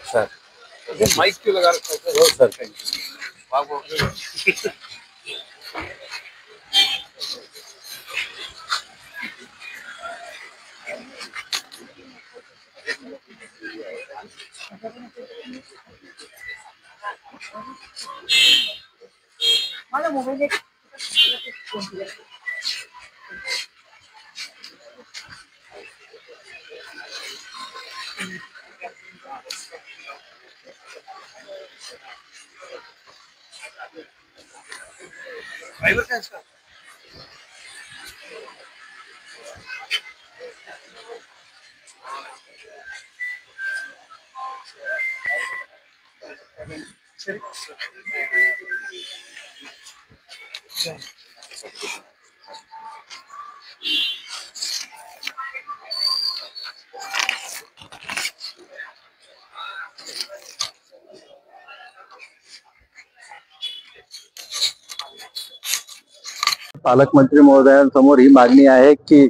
Sir mic क्यों लगा रखा है सर? हो सर मला मोबाईल ड्राइवर का है इसका? पालकमंत्री महोदयांसमोर ही मागणी आहे की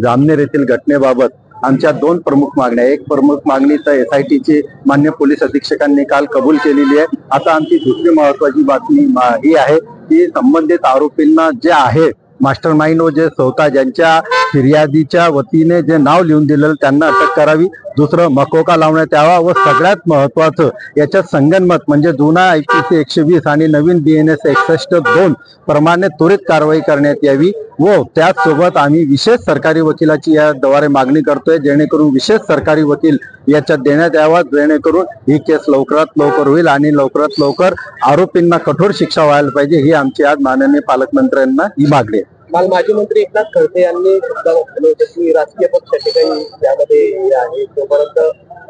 जामनेर येथील घटनेबाबत आमच्या दोन प्रमुख मागण्या. एक प्रमुख मागणी तर SIT ची मान्य पोलीस अधीक्षकांनी काल कबूल केलेली आहे. आता आमची दुसरी महत्वाची बातमी ही आहे की संबंधित आरोपींना जे आहे मास्टर माइंड व जे स्वतः ज्यांच्या फिर्यादीच्या वतीने जे नाव लिहून दिलेलं त्यांना अटक करावी. दुसरं मकोका लावण्यात यावा व सगळ्यात महत्वाचं याच्यात संगनमत म्हणजे जुना IPC 120 आणि नवीन BNS 61(2) प्रमाणे त्वरित कारवाई करण्यात यावी व त्याचसोबत आम्ही विशेष सरकारी वकिलाची याद्वारे मागणी करतोय जेणेकरून विशेष सरकारी वकील याच्यात देण्यात यावा जेणेकरून ही केस लवकरात लवकर होईल आणि लवकरात लवकर आरोपींना कठोर शिक्षा व्हायला पाहिजे ही आमची आज माननीय पालकमंत्र्यांना ही मागणी आहे. काल माजी मंत्री एकनाथ खडसे यांनी सुद्धा म्हटलं होतं की राजकीय पक्षाचे काही यामध्ये आहे तोपर्यंत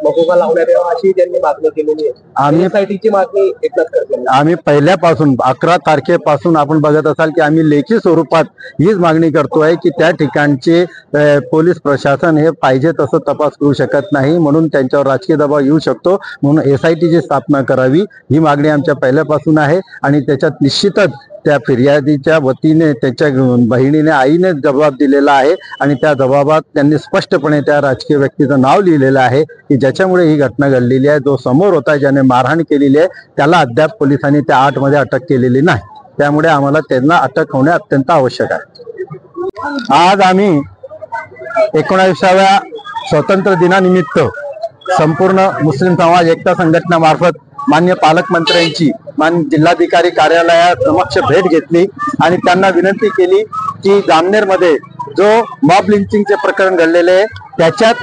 मकोका लावण्यात यावा अशी त्यांनी मागणी केलेली आहे. आम्ही SITची मागणी एकनाथ खडसे आम्ही पहिल्यापासून 11 तारखेपासून आपण बघत असाल की आम्ही लेखी स्वरूपात हीच मागणी करतोय की त्या ठिकाणचे पोलीस प्रशासन हे पाहिजे तसं तपास करू शकत नाही म्हणून त्यांच्यावर राजकीय दबाव येऊ शकतो म्हणून SITची स्थापना करावी ही मागणी आमच्या पहिल्यापासून आहे आणि त्याच्यात निश्चितच त्या फिर्यादीच्या वतीने त्याच्या बहिणीने आईने जबाब दिलेला आहे आणि त्या जबाबात त्यांनी स्पष्टपणे त्या राजकीय व्यक्तीचं नाव लिहिलेलं आहे की ज्याच्यामुळे ही घटना घडलेली आहे. जो समोर होता ज्याने मारहाण केलेली आहे त्याला अद्याप पोलिसांनी त्या 8 मध्ये अटक केलेली नाही. त्यामुळे आम्हाला त्यांना अटक होणे अत्यंत आवश्यक आहे. आज आम्ही 19व्या स्वातंत्र्य दिनानिमित्त संपूर्ण मुस्लिम समाज एकता संघटनामार्फत मान्य पालकमंत्र्यांची मान्य जिल्हाधिकारी कार्यालयात समक्ष भेट घेतली आणि त्यांना विनंती केली की जामनेरमध्ये जो मॉब लिंचिंगचे प्रकरण घडलेले आहे त्याच्यात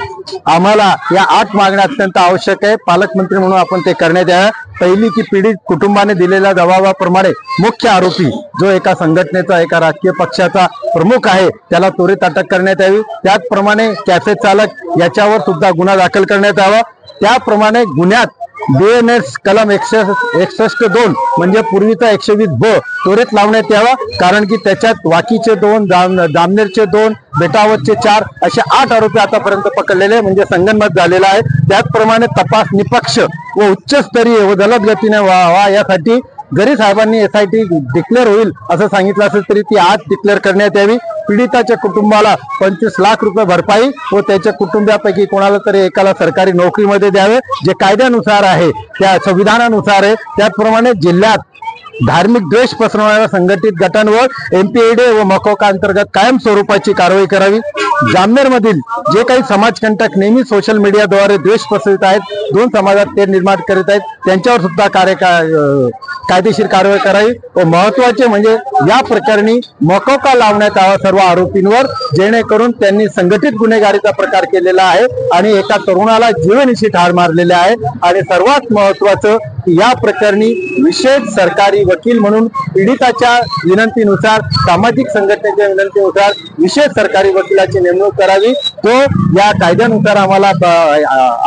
आम्हाला या 8 मागण्या अत्यंत आवश्यक आहे. पालकमंत्री म्हणून आपण ते करण्यात यावे. पहिली की पीडित कुटुंबाने दिलेल्या जबाबाप्रमाणे मुख्य आरोपी जो एका संघटनेचा एका राजकीय पक्षाचा प्रमुख आहे त्याला त्वरित अटक करण्यात यावी. त्याचप्रमाणे कॅफे चालक याच्यावर सुद्धा गुन्हा दाखल करण्यात यावा. त्याप्रमाणे गुन्ह्यात BNS कलम 61(2) म्हणजे पूर्वीचा 120(ब) त्वरित लावण्यात यावा कारण की त्याच्यात वाकीचे 2 जामनेरचे 2 बेटावतचे 4 असे 8 आरोपी आतापर्यंत पकडलेले म्हणजे संगनमत झालेला आहे. त्याचप्रमाणे तपास निपक्ष व उच्चस्तरीय व जलद गतीने व्हावा यासाठी जरी साहेबांनी SIT डिक्लेअर होईल असं सांगितलं असेल तरी ती आज डिक्लेअर करण्यात यावी. पीडिताच्या कुटुंबाला 25 लाख रुपये भरपाई व त्याच्या कुटुंबापैकी कोणाला तरी एकाला सरकारी नोकरीमध्ये द्यावे जे कायद्यानुसार आहे त्या संविधानानुसार आहे. त्याचप्रमाणे जिल्ह्यात धार्मिक द्वेष पसरवणाऱ्या संघटित गटांवर MPAD व मकोका अंतर्गत कायम स्वरूपाची कारवाई करावी. जामनेरमधील जे काही समाजकंटक नेहमी सोशल मीडियाद्वारे द्वेष पसरवित आहेत 2 समाजात ते निर्माण करीत आहेत त्यांच्यावर सुद्धा कायदेशीर कारवाई करावी व महत्वाचे म्हणजे या प्रकरणी मकोका लावण्यात यावा सर्व आरोपींवर जेणेकरून त्यांनी संघटित गुन्हेगारीचा प्रकार केलेला आहे आणि एका तरुणाला जीवनहिशी ठार मारलेले आहे. आणि सर्वात महत्वाचं या प्रकरणी विशेष सरकारी वकील म्हणून पीडिताच्या विनंतीनुसार सामाजिक संघटनेच्या विनंतीनुसार विशेष सरकारी वकिलाची नेमणूक करावी. तो या कायद्यानुसार आम्हाला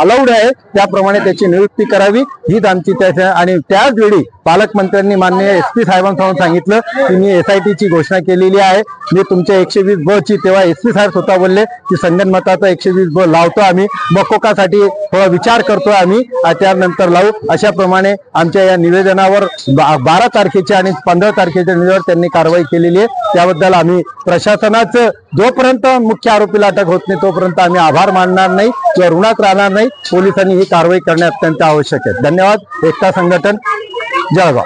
अलाउड आहे त्याप्रमाणे त्याची नियुक्ती करावी हीच आमची त्याच्या. आणि त्याच वेळी पालकमंत्र्यांनी माननीय SP साहेबांसमोर सांगितलं की मी SITची घोषणा केलेली आहे. मी तुमच्या 120(ब) ची तेव्हा SP साहेब स्वतः बोलले की संगनमताचा 120(ब) लावतो आम्ही मकोकासाठी थोडा विचार करतोय आम्ही त्यानंतर लावू. अशा प्रमाणे आमच्या या निवेदनावर 12 तारखेची आणि 15 तारखेच्या निर्णयावर त्यांनी कारवाई केलेली आहे. त्याबद्दल आम्ही प्रशासनाचं जोपर्यंत मुख्य आरोपीला अटक होत नाही तोपर्यंत आम्ही आभार मानणार नाही किंवा ऋणात राहणार नाही. पोलिसांनी ही कारवाई करणे अत्यंत आवश्यक आहे. धन्यवाद. एकता संघटन, जळगाव.